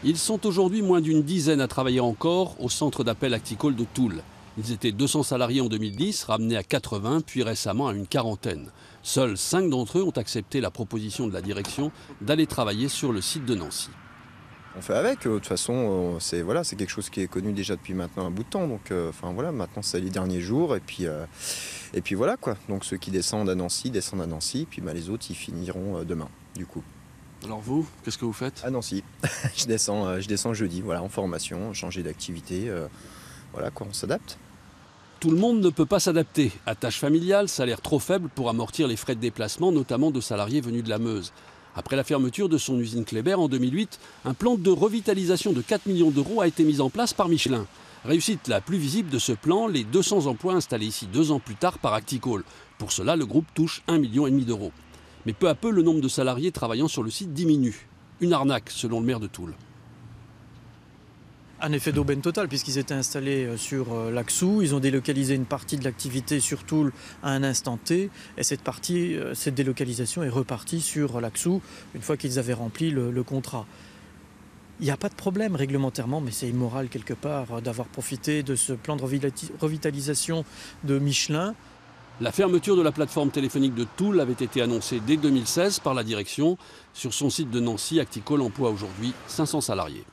Ils sont aujourd'hui moins d'une dizaine à travailler encore au centre d'appel Acticol de Toul. Ils étaient 200 salariés en 2010, ramenés à 80, puis récemment à une quarantaine. Seuls 5 d'entre eux ont accepté la proposition de la direction d'aller travailler sur le site de Nancy. On fait avec, de toute façon, c'est quelque chose qui est connu déjà depuis maintenant un bout de temps. Donc maintenant c'est les derniers jours et puis voilà quoi. Donc ceux qui descendent à Nancy, puis les autres ils finiront demain du coup. Alors vous, qu'est-ce que vous faites? À Nancy, je descends jeudi, en formation, changer d'activité, on s'adapte. Tout le monde ne peut pas s'adapter. Attache familiale, salaire trop faible pour amortir les frais de déplacement, notamment de salariés venus de la Meuse. Après la fermeture de son usine Kléber en 2008, un plan de revitalisation de 4 millions d'euros a été mis en place par Michelin. Réussite la plus visible de ce plan, les 200 emplois installés ici 2 ans plus tard par Acticol. Pour cela, le groupe touche 1,5 million d'euros. Mais peu à peu, le nombre de salariés travaillant sur le site diminue. Une arnaque, selon le maire de Toul. Un effet d'aubaine totale, puisqu'ils étaient installés sur l'Axou. Ils ont délocalisé une partie de l'activité sur Toul à un instant T. Et cette délocalisation est repartie sur l'Axou une fois qu'ils avaient rempli le contrat. Il n'y a pas de problème réglementairement, mais c'est immoral quelque part d'avoir profité de ce plan de revitalisation de Michelin. La fermeture de la plateforme téléphonique de Toul avait été annoncée dès 2016 par la direction. Sur son site de Nancy, Acticol emploie aujourd'hui 500 salariés.